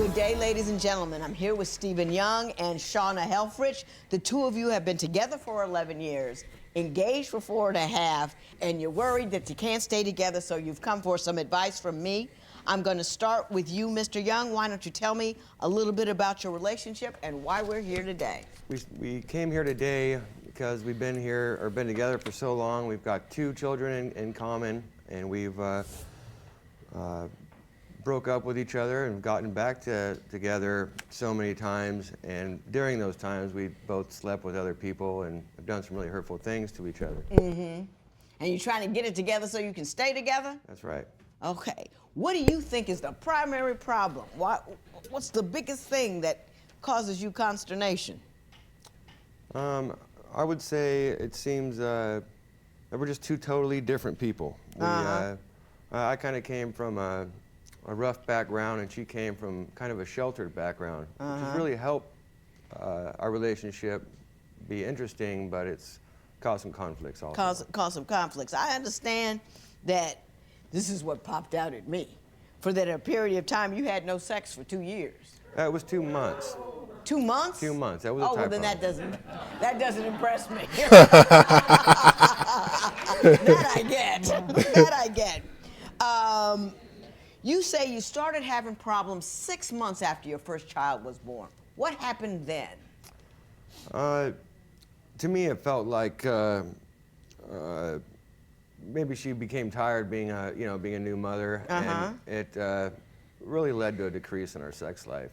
Good day, ladies and gentlemen. I'm here with Stephen Young and Shauna Helfrich. The two of you have been together for 11 years, engaged for 4.5, and you're worried that you can't stay together, so you've come for some advice from me. I'm going to start with you, Mr. Young. Why don't you tell me a little bit about your relationship and why we're here today? We came here today because we've been here, or been together for so long. We've got 2 children in common, and we've broke up with each other and gotten back together so many times, and during those times we both slept with other people and have done some really hurtful things to each other. Mm-hmm. And you're trying to get it together so you can stay together? That's right. Okay. What do you think is the primary problem? What's the biggest thing that causes you consternation? I would say it seems that we're just 2 totally different people. I kind of came from a rough background, and she came from kind of a sheltered background, which has really helped our relationship be interesting, but it's caused some conflicts also. Cause some conflicts. I understand that this is what popped out at me. For that a period of time, you had no sex for 2 years. It was 2 months. 2 months? 2 months. That was a well, typo. then that doesn't impress me. That I get. You say you started having problems 6 months after your first child was born. What happened then? To me, it felt like maybe she became tired being a new mother, and it really led to a decrease in our sex life.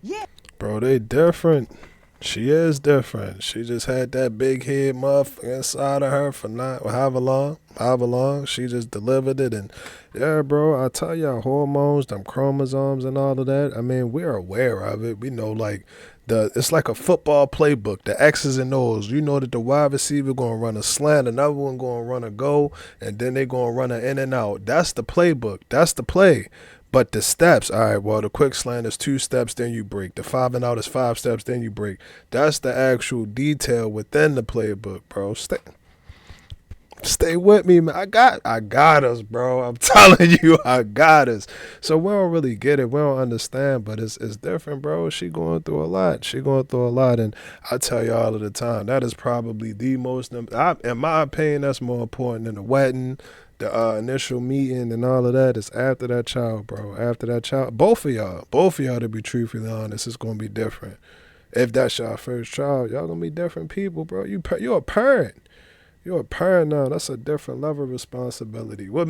Yeah. Bro, they different. She is different. She just had that big head muff inside of her for however long. She just delivered it. And yeah, bro, I tell y'all, hormones, them chromosomes and all of that, I mean, we're aware of it. We know, like, it's like a football playbook, the X's and O's. You know that the wide receiver going to run a slant, another one going to run a go, and then they going to run an in and out. That's the playbook. That's the play. But the steps, all right, well, the quick slant is 2 steps, then you break. The 5 and out is 5 steps, then you break. That's the actual detail within the playbook, bro. Stay with me, man. I got us, bro. I'm telling you, I got us. So we don't really get it. We don't understand, but it's different, bro. She going through a lot. And I tell you all of the time, that is probably the most, in my opinion, that's more important than the wedding, the initial meeting and all of that. Is after that child, bro. After that child, both of y'all, to be truthfully honest, it's going to be different. If that's your first child, y'all going to be different people, bro. You're a parent. You're a parent now. That's a different level of responsibility. What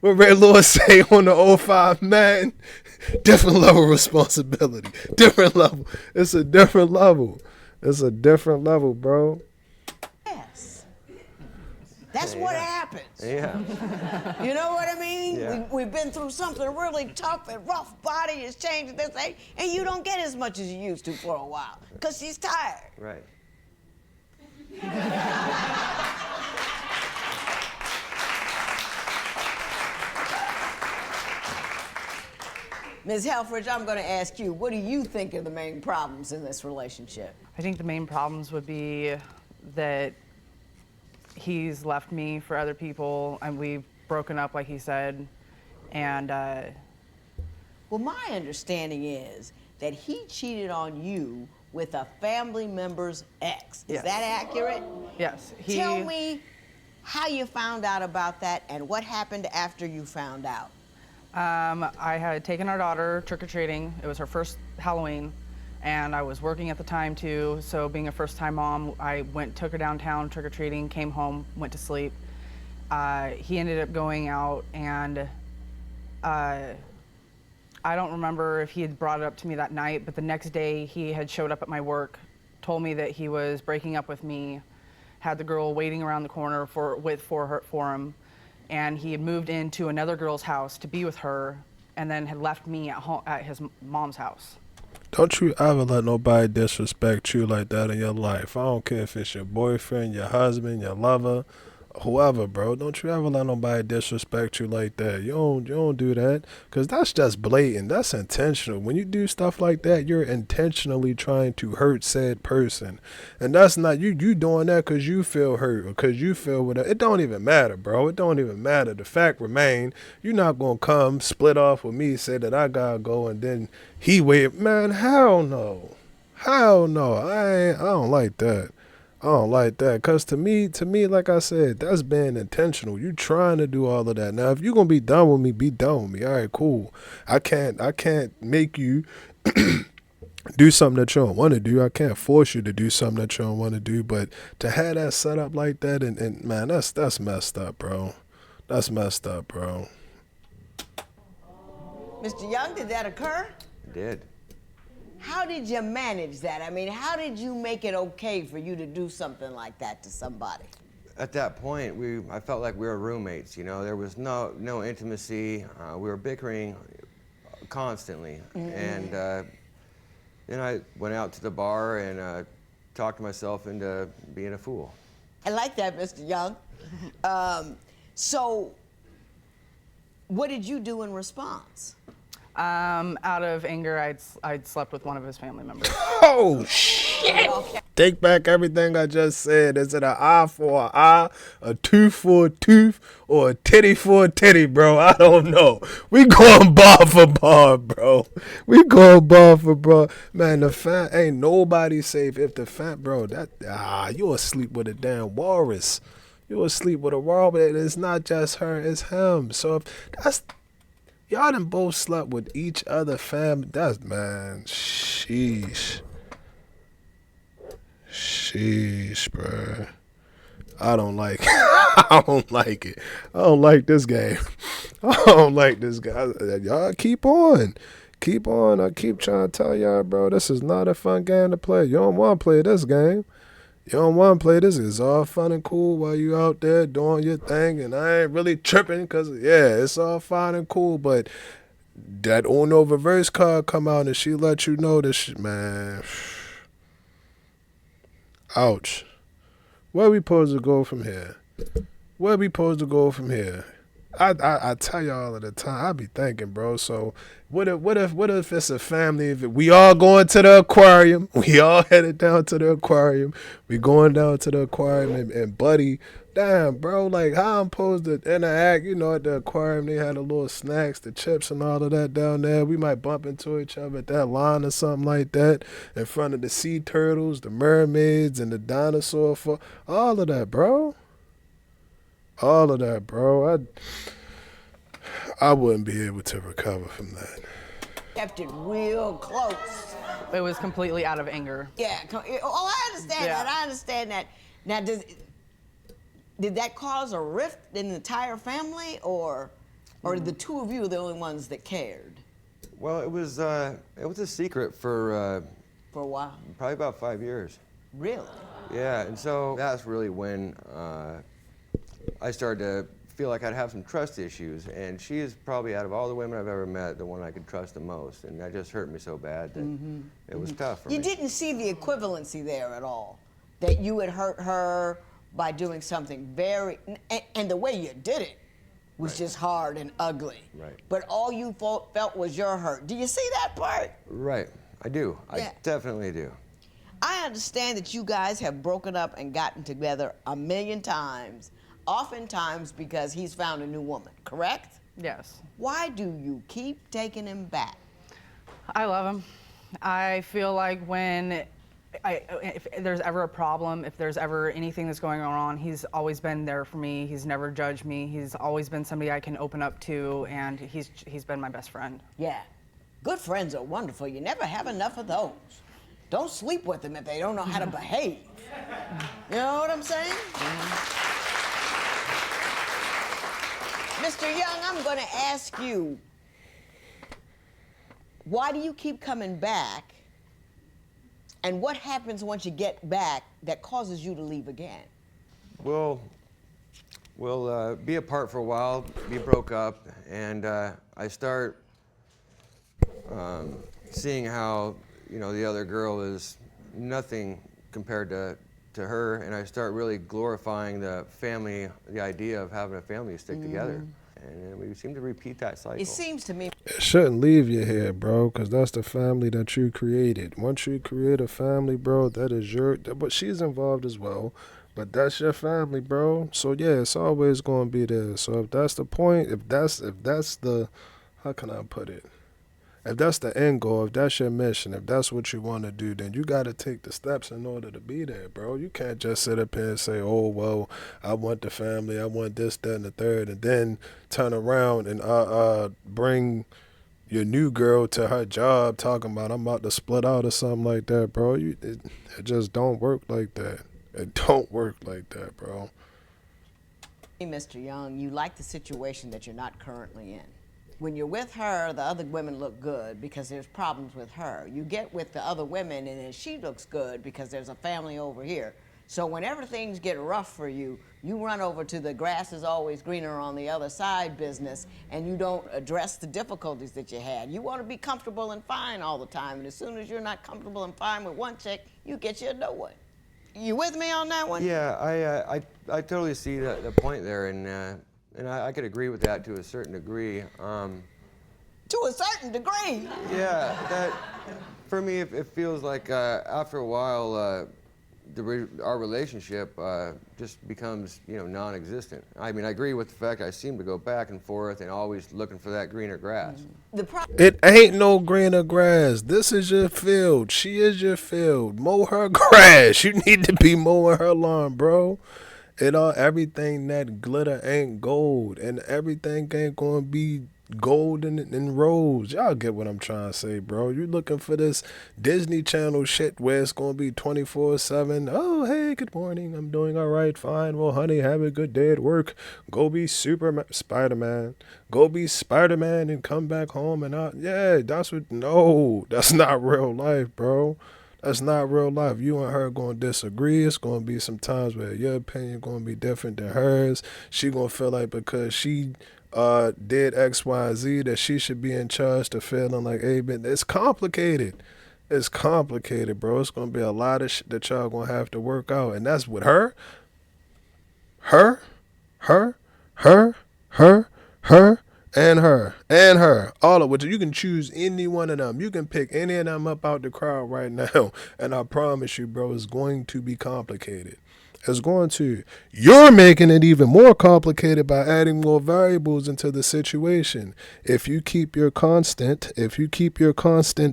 Ray Lewis say on the 05 man? Different level of responsibility. Different level. It's a different level. It's a different level, bro. Yes. That's what happens. Yeah. You know what I mean? Yeah. We've been through something really tough and rough. Body is changing this thing, and you don't get as much as you used to for a while because she's tired. Right. Ms. Helfrich, I'm going to ask you, what do you think are the main problems in this relationship? I think the main problems would be that he's left me for other people, and we've broken up, like he said, and Well, my understanding is that he cheated on you with a family member's ex. Is Yes. that accurate? yes, Tell me how you found out about that and what happened after you found out. I had taken our daughter trick-or-treating. It was her first Halloween, and I was working at the time too, so being a first-time mom, I took her downtown trick-or-treating, came home, went to sleep. He ended up going out, and I don't remember if he had brought it up to me that night, but the next day he had showed up at my work, told me that he was breaking up with me, had the girl waiting around the corner for him, and he had moved into another girl's house to be with her, and then had left me at his mom's house. Don't you ever let nobody disrespect you like that in your life. I don't care if it's your boyfriend, your husband, your lover, whoever, bro, don't you ever let nobody disrespect you like that. You don't do that, because that's just blatant. That's intentional. When you do stuff like that, you're intentionally trying to hurt said person. And that's not, you doing that because you feel hurt or because you feel whatever. It don't even matter, bro. It don't even matter. The fact remain, you're not going to come split off with me, say that I got to go, and then he wait. Man, hell no. Hell no. I don't like that. I don't like that, because to me, like I said, that's being intentional. You trying to do all of that. Now, if you're going to be done with me, be done with me. All right, cool. I can't make you do something that you don't want to do. I can't force you to do something that you don't want to do. But to have that set up like that, and man, that's messed up, bro. That's messed up, bro. Mr. Young, did that occur? It did. How did you manage that? I mean, how did you make it okay for you to do something like that to somebody? At that point, I felt like we were roommates. You know, there was no intimacy. We were bickering constantly, and then I went out to the bar and talked myself into being a fool. I like that, Mr. Young. So, what did you do in response? Out of anger, I'd slept with one of his family members. Oh, shit. Take back everything I just said. Is it an eye for an eye, a tooth for a tooth, or a titty for a titty, bro? I don't know. We going bar for bar, bro. We going bar for bar. Man, the fat ain't nobody safe if the fat, bro, you asleep with a damn walrus. You asleep with a walrus. It's not just her, it's him. So if that's... Y'all done both slept with each other, fam. That's, man, sheesh. Sheesh, bro. I don't like it. I don't like it. I don't like this game. I don't like this guy. Y'all keep on. Keep on. I keep trying to tell y'all, bro, this is not a fun game to play. You don't want to play this game. You don't want to play this. It's all fun and cool while you out there doing your thing, and I ain't really tripping because, yeah, it's all fine and cool, but that Uno reverse card come out and she let you know this shit, man. Ouch. Where we supposed to go from here? Where we supposed to go from here? I tell y'all all the time, I be thinking, bro, so what if it's a family, if we all going to the aquarium, we all headed down to the aquarium, we going down to the aquarium, and buddy, damn, bro, like how I'm supposed to interact, you know, at the aquarium, they had the little snacks, the chips and all of that down there, we might bump into each other at that line or something like that, in front of the sea turtles, the mermaids, and the dinosaur, all of that, bro. All of that, bro. I wouldn't be able to recover from that. Kept it real close. It was completely out of anger. Yeah. Oh, I understand Yeah. that. I understand that. Now, did that cause a rift in the entire family, or the two of you are the only ones that cared? Well, it was a secret for For a while. probably about 5 years. Really? Yeah, and so that's really when I started to feel like I'd have some trust issues, and she is probably, out of all the women I've ever met, the one I could trust the most, and that just hurt me so bad that it was tough for me. You didn't see the equivalency there at all, that you had hurt her by doing something very, and the way you did it was just hard and ugly. Right. But all you felt was your hurt. Do you see that part? Right, I do. Yeah. I definitely do. I understand that you guys have broken up and gotten together 1,000,000 times, oftentimes because he's found a new woman, correct? Yes. Why do you keep taking him back? I love him. I feel like if there's ever a problem, if there's ever anything that's going on, he's always been there for me. He's never judged me. He's always been somebody I can open up to, and he's been my best friend. Yeah. Good friends are wonderful. You never have enough of those. Don't sleep with them if they don't know how to behave. You know what I'm saying? Mr. Young, I'm going to ask you, why do you keep coming back? And what happens once you get back that causes you to leave again? We'll be apart for a while, be broke up, and I start seeing how, you know, the other girl is nothing compared to to her, and I start really glorifying the family, the idea of having a family to stick together. And we seem to repeat that cycle. It seems to me. It shouldn't leave you here, bro, because that's the family that you created. Once you create a family, bro, that is but she's involved as well, but that's your family, bro. So yeah, it's always going to be there. So if that's the point, if that's the, how can I put it? If that's the end goal, if that's your mission, if that's what you want to do, then you got to take the steps in order to be there, bro. You can't just sit up here and say, oh, well, I want the family, I want this, that, and the third, and then turn around and bring your new girl to her job talking about I'm about to split out or something like that, bro. It just don't work like that. It don't work like that, bro. Hey, Mr. Young, you like the situation that you're not currently in. When you're with her, the other women look good because there's problems with her. You get with the other women and then she looks good because there's a family over here. So whenever things get rough for you, you run over to the grass is always greener on the other side business, and you don't address the difficulties that you had. You want to be comfortable and fine all the time, and as soon as you're not comfortable and fine with one chick, you get you a new one. You with me on that one? Yeah, I totally see the point there, and I could agree with that to a certain degree. To a certain degree. Yeah, that for me, it feels like after a while, our relationship just becomes, non-existent. I mean, I agree with the fact I seem to go back and forth and always looking for that greener grass. It ain't no greener grass. This is your field. She is your field. Mow her grass. You need to be mowing her lawn, bro. Everything that glitter ain't gold, and everything ain't gonna be gold and rose. Y'all get what I'm trying to say, bro. You looking for this Disney Channel shit where it's gonna be 24/7. Oh, hey, good morning. I'm doing all right, fine. Well, honey, have a good day at work. Go be Spider-Man. Go be Spider-Man and come back home and no, that's not real life, bro. That's not real life. You and her going to disagree. It's going to be some times where your opinion going to be different than hers. She going to feel like because she did X, Y, Z that she should be in charge to feeling like, hey, man, it's complicated. It's complicated, bro. It's going to be a lot of shit that y'all going to have to work out. And that's with her, and her. All of which you can choose any one of them. You can pick any of them up out the crowd right now. And I promise you, bro, it's going to be complicated. It's going to. You're making it even more complicated by adding more variables into the situation. If you keep your constant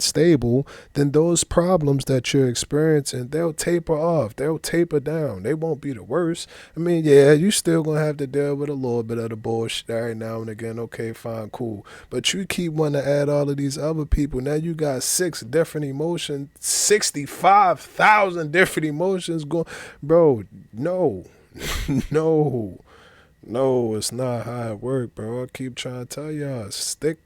stable, then those problems that you're experiencing, they'll taper off. They'll taper down. They won't be the worst. I mean, yeah, you still going to have to deal with a little bit of the bullshit every now and again. Okay, fine, cool. But you keep wanting to add all of these other people. Now you got 6 different emotions, 65,000 different emotions going. Bro, no, it's not how it works, bro. I keep trying to tell y'all, stick.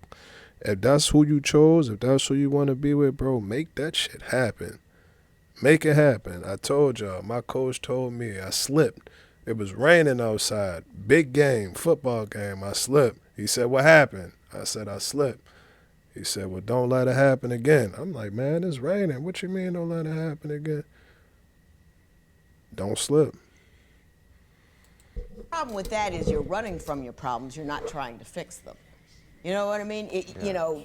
If that's who you chose, if that's who you want to be with, bro, make that shit happen. Make it happen. I told y'all, my coach told me I slipped. It was raining outside. Big game, football game. I slipped. He said, what happened? I said, I slipped. He said, well, don't let it happen again. I'm like, man, it's raining. What you mean don't let it happen again? Don't slip. The problem with that is you're running from your problems. You're not trying to fix them. You know what I mean? You know,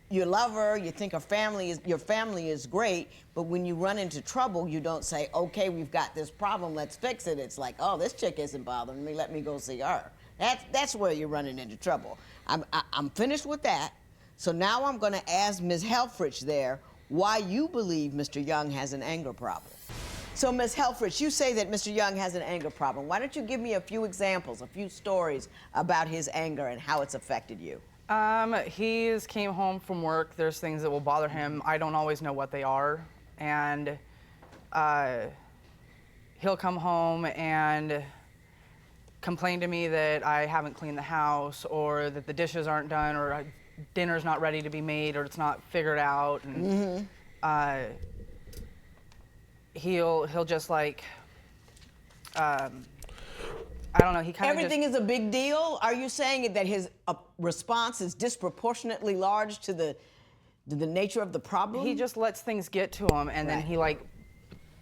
you love her. You think your family is great. But when you run into trouble, you don't say, okay, we've got this problem. Let's fix it. It's like, oh, this chick isn't bothering me. Let me go see her. That's where you're running into trouble. I'm finished with that. So now I'm going to ask Ms. Helfrich there why you believe Mr. Young has an anger problem. So, Ms. Helfrich, you say that Mr. Young has an anger problem. Why don't you give me a few examples, a few stories about his anger and how it's affected you? He came home from work. There's things that will bother him. I don't always know what they are. And he'll come home and complain to me that I haven't cleaned the house, or that the dishes aren't done, or dinner's not ready to be made, or it's not figured out. And he'll just like, I don't know, he kind of Everything is a big deal? Are you saying that his response is disproportionately large to the nature of the problem? He just lets things get to him, and then he like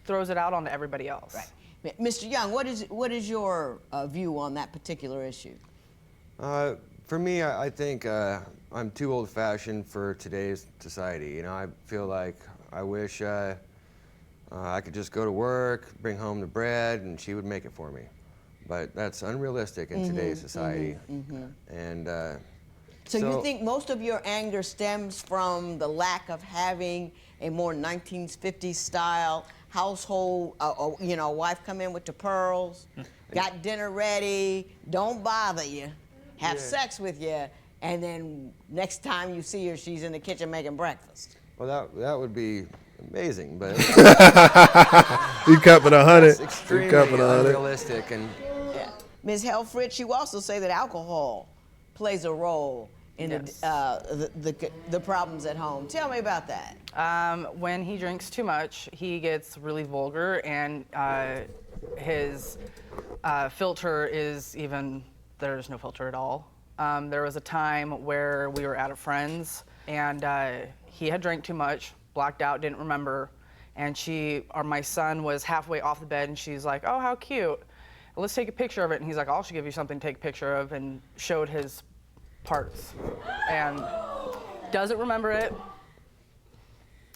throws it out onto everybody else. Right. Mr. Young, what is your view on that particular issue? For me, I think I'm too old-fashioned for today's society. You know, I feel like I wish I could just go to work, bring home the bread, and she would make it for me. But that's unrealistic in today's society. And so you think most of your anger stems from the lack of having a more 1950s style household, you know, wife come in with the pearls, got dinner ready, don't bother you, have sex with you, and then next time you see her, she's in the kitchen making breakfast? Well, that would be amazing, but You kept it 100. it's extremely unrealistic. And Ms. Helfrich, you also say that alcohol plays a role in the problems at home. Tell me about that. When he drinks too much, he gets really vulgar, and his filter is there's no filter at all. There was a time where we were at a friend's, and he had drank too much, blacked out, didn't remember, and my son was halfway off the bed, and she's like, "Oh, how cute. Let's take a picture of it." And he's like, "I'll give you something to take a picture of," and showed his parts, and doesn't remember it.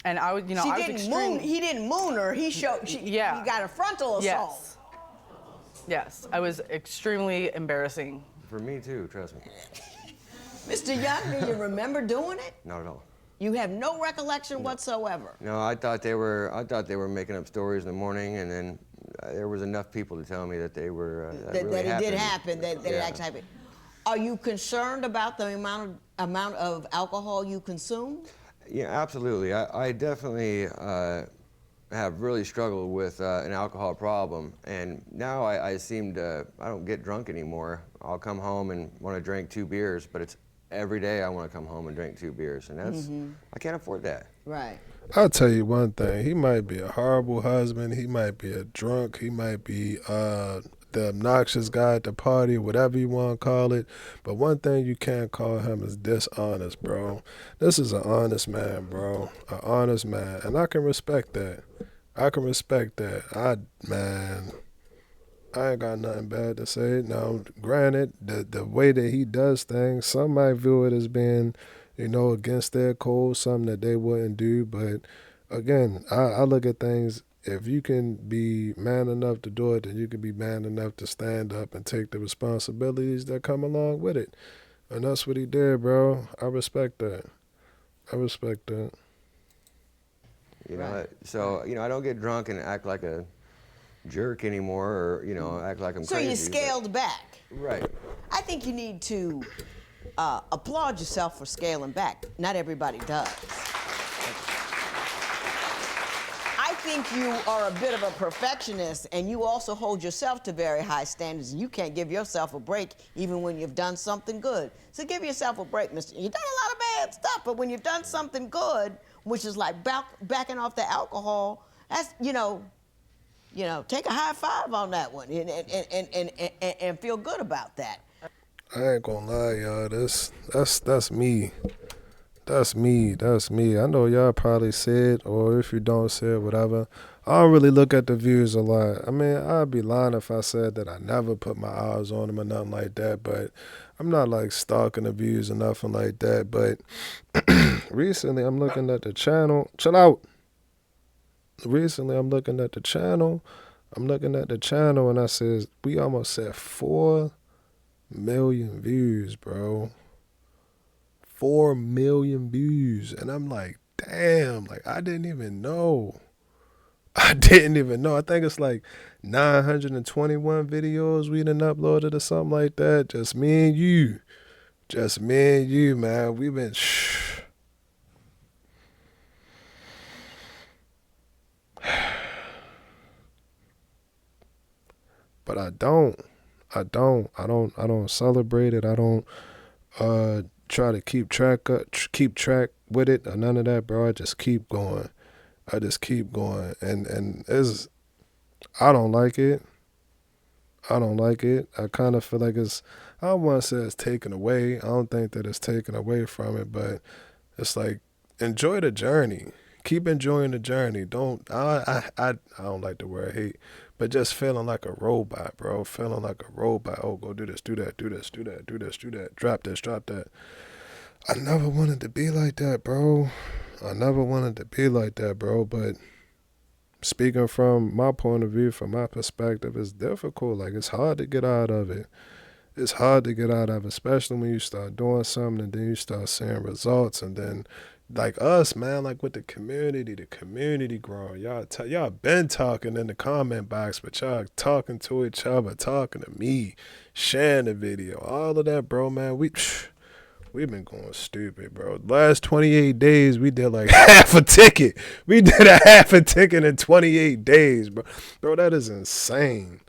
And I was, I was extreme. He didn't moon her. He showed. He got a frontal assault. Yes, I was extremely embarrassing. for me too, trust me. Mr. Young, do you remember doing it? Not at all. You have no recollection whatsoever. No, I thought they were making up stories in the morning, and then there was enough people to tell me that they were that really it did happen. That it Yeah. actually happened. Are you concerned about the amount of alcohol you consume? Yeah, absolutely. I definitely have really struggled with an alcohol problem, and now I don't get drunk anymore. I'll come home and want to drink 2 beers, but it's every day I want to come home and drink 2 beers, and that's I can't afford that. Right. I'll tell you one thing. He might be a horrible husband. He might be a drunk. He might be the obnoxious guy at the party, whatever you want to call it. But one thing you can't call him is dishonest, bro. This is an honest man, bro. An honest man. And I can respect that. I can respect that. I ain't got nothing bad to say. Now, granted, the way that he does things, some might view it as being, against their code, something that they wouldn't do. But again, I look at things, if you can be man enough to do it, then you can be man enough to stand up and take the responsibilities that come along with it. And that's what he did, bro. I respect that. I respect that. So I don't get drunk and act like a jerk anymore, or act like I'm So crazy. you scaled back. Right. I think you need to applaud yourself for scaling back. Not everybody does. I think you are a bit of a perfectionist, and you also hold yourself to very high standards, and you can't give yourself a break even when you've done something good. So give yourself a break, mister. You've done a lot of bad stuff, but when you've done something good, which is like backing off the alcohol, that's, take a high five on that one and feel good about that. I ain't gonna lie, y'all. That's me. That's me. I know y'all probably said, or if you don't say it, whatever. I don't really look at the views a lot. I mean, I'd be lying if I said that I never put my eyes on them or nothing like that, but I'm not like stalking the views or nothing like that. But recently I'm looking at the channel. Chill out. Recently I'm looking at the channel. And I says, we almost at 4 million views, bro. 4 million views. And I'm like, damn, like I didn't even know. I think it's like 921 videos we done uploaded or something like that. Just me and you, man. We've been But I don't celebrate it. I don't try to keep track with it or none of that, bro. I just keep going. And I don't like it. I kind of feel like I don't want to say it's taken away. I don't think that it's taken away from it, but it's like, enjoy the journey. Keep enjoying the journey. I don't like the word hate, but just feeling like a robot, bro. Feeling like a robot. Oh, go do this, do that, do this, do that, do this, do that. Drop this, drop that. I never wanted to be like that, bro. I never wanted to be like that, bro. But speaking from my point of view, from my perspective, it's difficult. Like, it's hard to get out of it. It's hard to get out of it, especially when you start doing something and then you start seeing results. And then, like us, man, like with the community growing. Y'all been talking in the comment box, but y'all talking to each other, talking to me, sharing the video, all of that, bro, man. We've been going stupid, bro. Last 28 days, we did like half a ticket. We did a half a ticket in 28 days, bro. Bro, that is insane.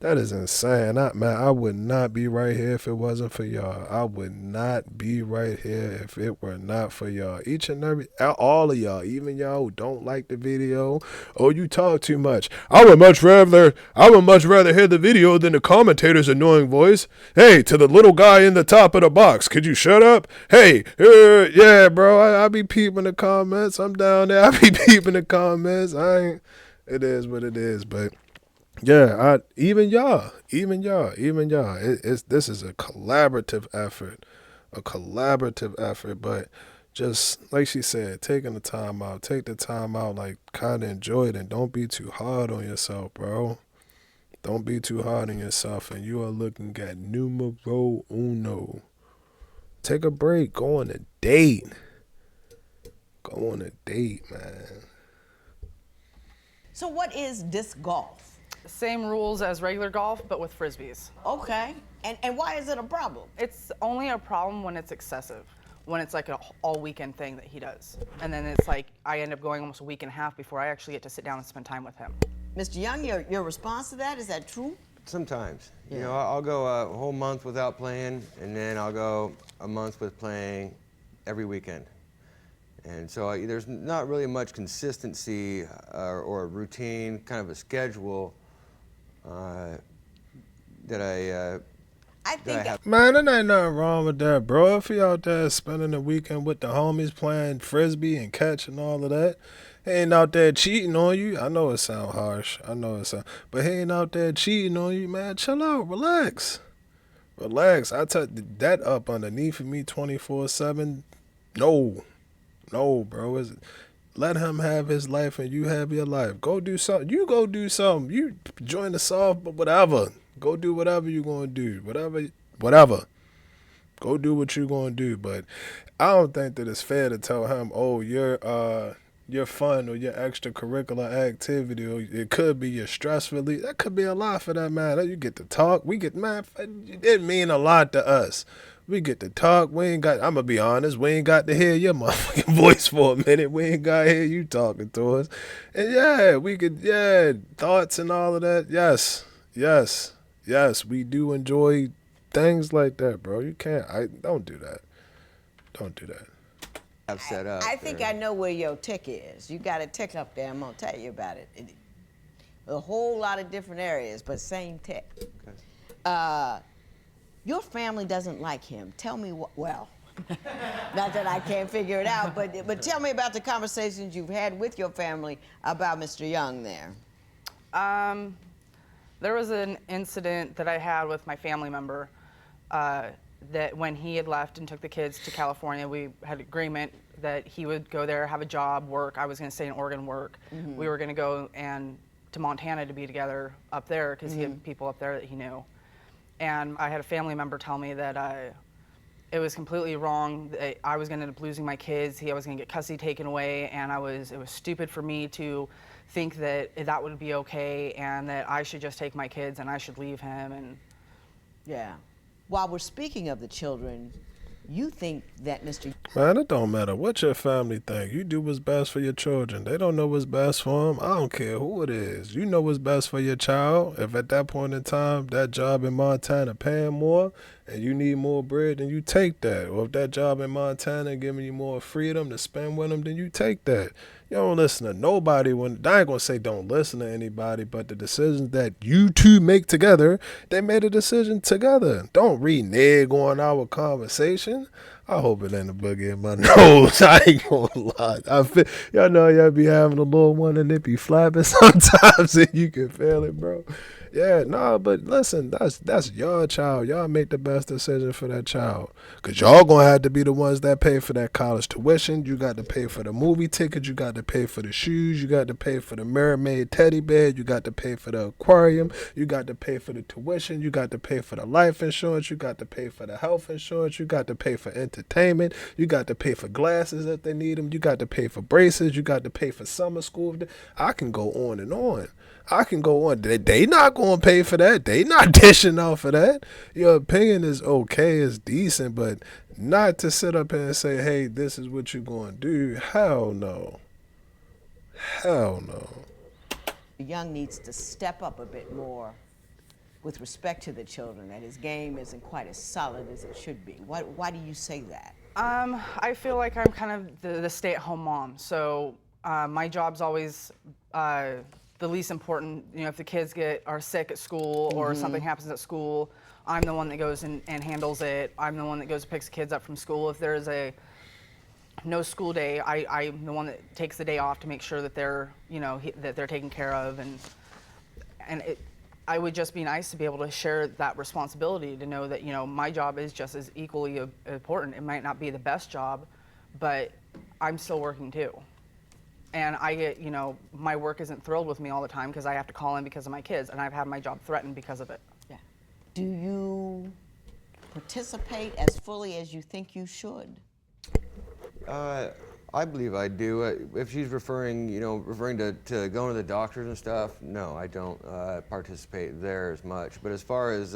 That is insane. I would not be right here if it wasn't for y'all. I would not be right here if it were not for y'all. Each and every, all of y'all, even y'all who don't like the video. Oh, you talk too much. I would much rather hear the video than the commentator's annoying voice. Hey, to the little guy in the top of the box, could you shut up? Hey, yeah, bro, I be peeping the comments. I'm down there. I be peeping the comments. It is what it is, but. Yeah, even y'all. This is a collaborative effort, but just like she said, taking the time out, take the time out, like kind of enjoy it, and don't be too hard on yourself, bro. Don't be too hard on yourself, and you are looking at numero uno. Take a break, go on a date, man. So what is disc golf? Same rules as regular golf, but with frisbees. Okay. And why is it a problem? It's only a problem when it's excessive, when it's like an all weekend thing that he does. And then it's like I end up going almost a week and a half before I actually get to sit down and spend time with him. Mr. Young, your response to that, is that true? Sometimes. Yeah. You know, I'll go a whole month without playing, and then I'll go a month with playing every weekend. And so there's not really much consistency or a routine, kind of a schedule that I think have. Man, there ain't nothing wrong with that, bro. If you out there spending the weekend with the homies playing frisbee and catch and all of that, he ain't out there cheating on you. I know it sound harsh. But he ain't out there cheating on you, man. Chill out, relax. I took that up underneath of me 24/7. No, bro. Let him have his life and you have your life. Go do something. You go do something. You join the soft, whatever. Go do whatever you're going to do. Whatever. Go do what you're going to do. But I don't think that it's fair to tell him, oh, your fun or your extracurricular activity, or it could be your stress relief. That could be a lot for that man. You get to talk. It mean a lot to us. We get to talk. I'm going to be honest, we ain't got to hear your motherfucking voice for a minute. We ain't got to hear you talking to us. And thoughts and all of that. Yes, we do enjoy things like that, bro. You can't, don't do that. Have set up. I think I know where your tick is. You got a tick up there. I'm going to tell you about it. A whole lot of different areas, but same tick. Okay. Your family doesn't like him. Tell me well, not that I can't figure it out, but tell me about the conversations you've had with your family about Mr. Young there. There was an incident that I had with my family member that when he had left and took the kids to California, we had an agreement that he would go there, have a job, work. I was going to stay in Oregon, work. Mm-hmm. We were going to go to Montana to be together up there because he had people up there that he knew. And I had a family member tell me that it was completely wrong. That I was going to end up losing my kids. I was going to get custody taken away, and it was stupid for me to think that would be okay, and that I should just take my kids and I should leave him. And yeah, while we're speaking of the children, you think that Mr. Man, it don't matter what your family think. You do what's best for your children. They don't know what's best for them. I don't care who it is. You know what's best for your child. If at that point in time, that job in Montana paying more and you need more bread, then you take that. Or if that job in Montana giving you more freedom to spend with them, then you take that. You don't listen to nobody. I ain't going to say don't listen to anybody, but the decisions that you two make together, they made a decision together. Don't renege on our conversation. I hope it ain't a boogie in my nose. I ain't gonna lie. Y'all know y'all be having a little one and it be flapping sometimes and you can feel it, bro. Yeah, nah, but listen, that's your child. Y'all make the best decision for that child. Cause y'all gonna have to be the ones that pay for that college tuition. You got to pay for the movie ticket. You got to pay for the shoes. You got to pay for the mermaid teddy bear. You got to pay for the aquarium. You got to pay for the tuition. You got to pay for the life insurance. You got to pay for the health insurance. You got to pay for entertainment. You got to pay for glasses if they need them. You got to pay for braces. You got to pay for summer school. I can go on and on. I can go on. They not going to pay for that. They not dishing out for that. Your opinion is okay, it's decent, but not to sit up here and say, hey, this is what you're going to do. Hell no. Hell no. Young needs to step up a bit more with respect to the children, that his game isn't quite as solid as it should be. Why do you say that? I feel like I'm kind of the stay-at-home mom, so my job's always the least important. You know, if the kids are sick at school or something happens at school, I'm the one that goes and handles it. I'm the one that goes and picks the kids up from school. If there's a no school day, I'm the one that takes the day off to make sure that they're, you know, that they're taken care of, and I would just be nice to be able to share that responsibility, to know that, you know, my job is just as equally important. It might not be the best job, but I'm still working too. And I get, you know, my work isn't thrilled with me all the time because I have to call in because of my kids, and I've had my job threatened because of it. Yeah. Do you participate as fully as you think you should? I believe I do. If she's referring to going to the doctors and stuff, no, I don't participate there as much. But as far as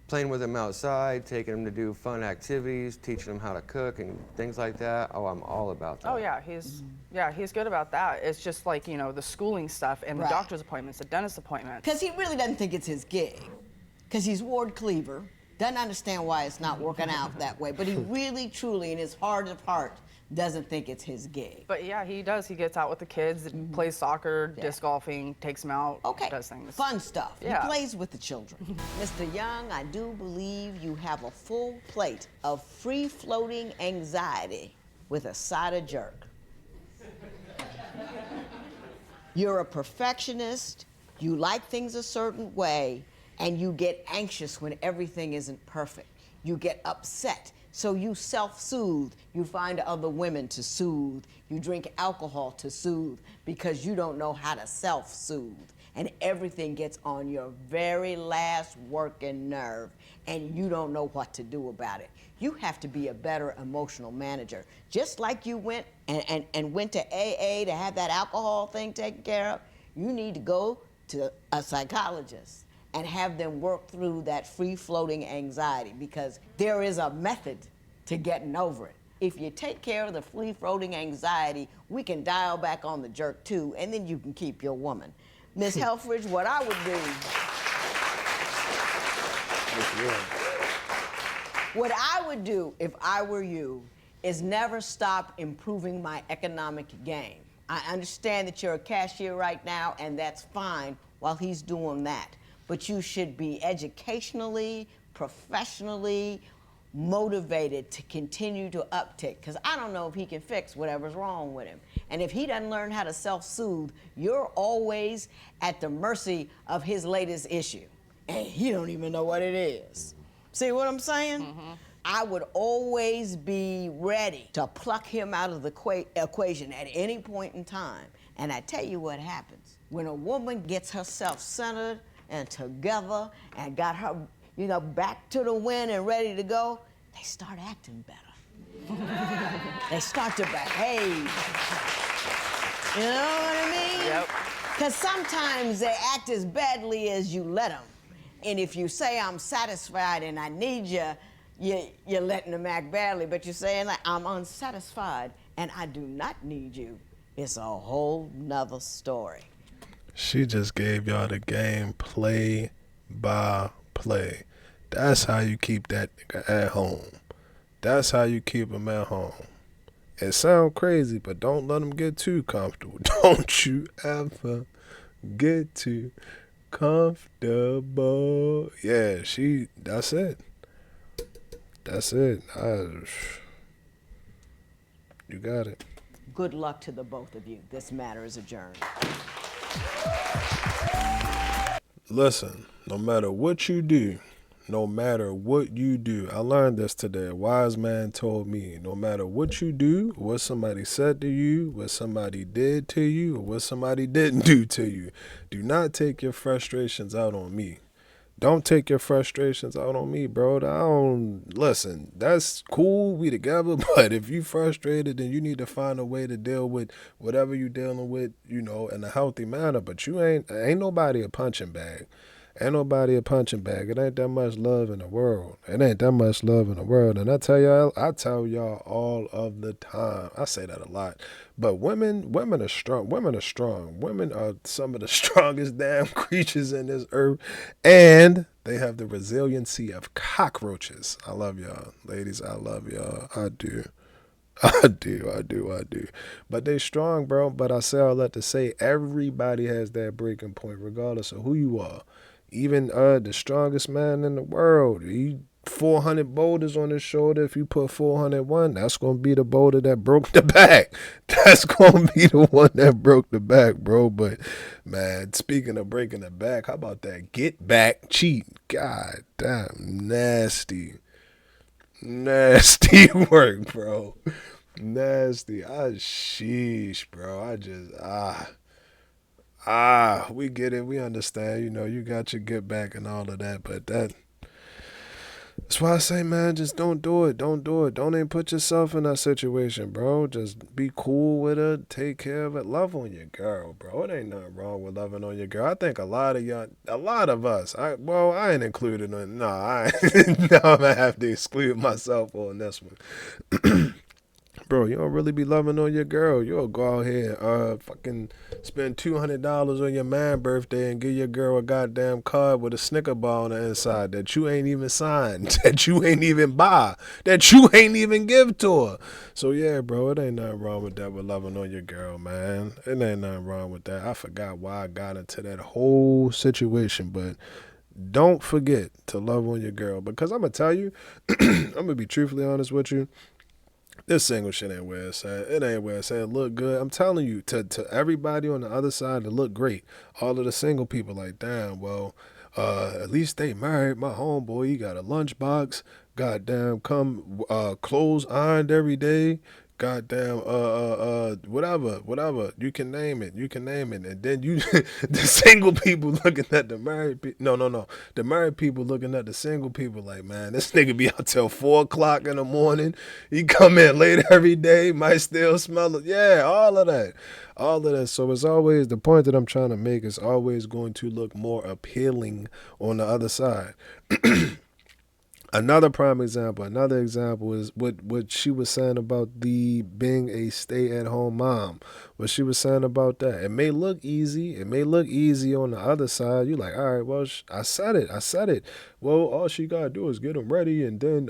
playing with him outside, taking him to do fun activities, teaching him how to cook and things like that, oh, I'm all about that. Oh yeah, he's good about that. It's just like, you know, the schooling stuff and the doctor's appointments, the dentist appointments. Because he really doesn't think it's his gig. Because he's Ward Cleaver, doesn't understand why it's not working out that way, but he really, truly, in his heart of heart, doesn't think it's his gig. But yeah, he does. He gets out with the kids, plays soccer, disc golfing, takes them out, does things. Fun stuff. Yeah. He plays with the children. Mr. Young, I do believe you have a full plate of free-floating anxiety with a side of jerk. You're a perfectionist, you like things a certain way, and you get anxious when everything isn't perfect. You get upset. So you self-soothe. You find other women to soothe. You drink alcohol to soothe because you don't know how to self-soothe. And everything gets on your very last working nerve, and you don't know what to do about it. You have to be a better emotional manager. Just like you went and went to AA to have that alcohol thing taken care of, you need to go to a psychologist and have them work through that free-floating anxiety, because there is a method to getting over it. If you take care of the free-floating anxiety, we can dial back on the jerk too, and then you can keep your woman. Miss Helfrich, what I would do, what I would do if I were you is never stop improving my economic game. I understand that you're a cashier right now, and that's fine while he's doing that. But you should be educationally, professionally motivated to continue to uptick, because I don't know if he can fix whatever's wrong with him. And if he doesn't learn how to self-soothe, you're always at the mercy of his latest issue. And he don't even know what it is. See what I'm saying? Mm-hmm. I would always be ready to pluck him out of the equation at any point in time. And I tell you what happens. When a woman gets herself centered and together and got her, you know, back to the wind and ready to go, they start acting better. They start to behave. You know what I mean? Yep. Because sometimes they act as badly as you let them. And if you say, I'm satisfied and I need you, you're letting them act badly, but you're saying, like, I'm unsatisfied and I do not need you. It's a whole nother story. She just gave y'all the game play by play. That's how you keep that nigga at home. That's how you keep him at home. It sounds crazy, but don't let him get too comfortable. Don't you ever get too comfortable. Yeah, that's it. That's it. You got it. Good luck to the both of you. This matter is adjourned. Listen, no matter what you do, no matter what you do, I learned this today. A wise man told me, no matter what you do, what somebody said to you, what somebody did to you, or what somebody didn't do to you, do not take your frustrations out on me. Don't take your frustrations out on me, bro. I don't listen. That's cool. We together, but if you frustrated, then you need to find a way to deal with whatever you dealing with, in a healthy manner. But you ain't nobody a punching bag. Ain't nobody a punching bag. It ain't that much love in the world. It ain't that much love in the world. And I tell y'all all of the time. I say that a lot. But women are strong. Women are strong. Women are some of the strongest damn creatures in this earth. And they have the resiliency of cockroaches. I love y'all. Ladies, I love y'all. I do. I do. But they strong, bro. But I say all that to say everybody has that breaking point, regardless of who you are. Even the strongest man in the world, he 400 boulders on his shoulder. If you put 401, that's going to be the boulder that broke the back. That's going to be the one that broke the back, bro. But, man, speaking of breaking the back, how about that get back cheat? God damn, nasty work, bro. Nasty. Sheesh, bro. We get it. We understand. You got your get back and all of that, but that's why I say, man, just don't do it. Don't do it. Don't even put yourself in that situation, bro. Just be cool with her. Take care of it. Love on your girl, bro. It ain't nothing wrong with loving on your girl. I think a lot of us, I ain't included in, no, I'm going to have to exclude myself on this one. Bro, you don't really be loving on your girl. You'll go out here and fucking spend $200 on your man birthday and give your girl a goddamn card with a Snicker bar on the inside that you ain't even signed, that you ain't even buy, that you ain't even give to her. So yeah, bro, it ain't nothing wrong with that with loving on your girl, man. It ain't nothing wrong with that. I forgot why I got into that whole situation, but don't forget to love on your girl, because I'm going to tell you, I'm going to be truthfully honest with you. This single shit ain't where it's at. It ain't where it's at. It look good. I'm telling you, to everybody on the other side, it look great. All of the single people like, damn, well, at least they married. My homeboy, he got a lunchbox. Goddamn, clothes ironed every day. Goddamn, whatever. You can name it. And then the single people looking at the married people. No. The married people looking at the single people like, man, this nigga be out till 4 o'clock in the morning. He come in late every day, might still smell it. Yeah, all of that. So it's always, the point that I'm trying to make is always going to look more appealing on the other side. Another example is what she was saying about the being a stay-at-home mom. What she was saying about that. It may look easy. It may look easy on the other side. You're like, all right, well, I said it. Well, all she got to do is get them ready and then,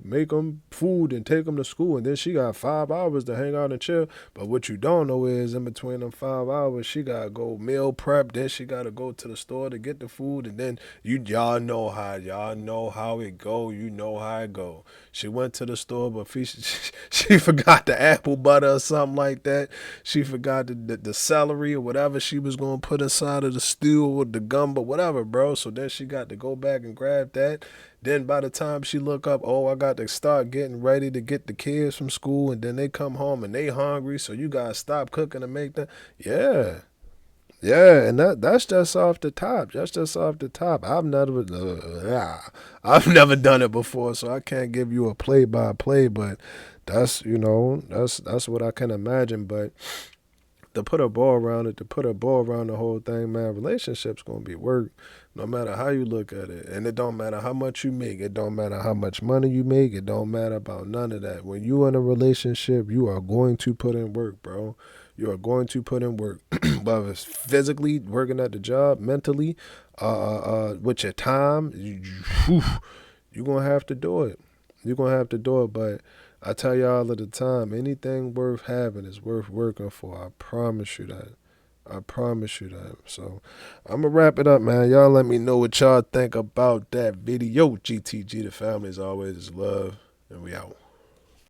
make them food and take them to school. And then she got 5 hours to hang out and chill. But what you don't know is in between them 5 hours, she got to go meal prep. Then she got to go to the store to get the food. And then y'all know how it go. You know how it go. She went to the store, but she forgot the apple butter or something like that. She forgot the celery or whatever she was going to put inside of the stew or the gumbo, whatever, bro. So then she got to go back and grab that. Then by the time she look up, I got to start getting ready to get the kids from school. And then they come home and they hungry. So you got to stop cooking and make them. Yeah. Yeah, and that's just off the top. I've never done it before, so I can't give you a play-by-play, but that's what I can imagine. But to put a ball around the whole thing, man, relationship's gonna be work, no matter how you look at it. And it don't matter how much you make, it don't matter how much money you make, it don't matter about none of that. When you in a relationship, you are going to put in work, bro. You are going to put in work, whether it's physically working at the job, mentally, with your time. You're gonna have to do it. But I tell you all of the time, anything worth having is worth working for. I promise you that. So I'm gonna wrap it up, man. Y'all let me know what y'all think about that video. GTG, the family as always is love, and we out.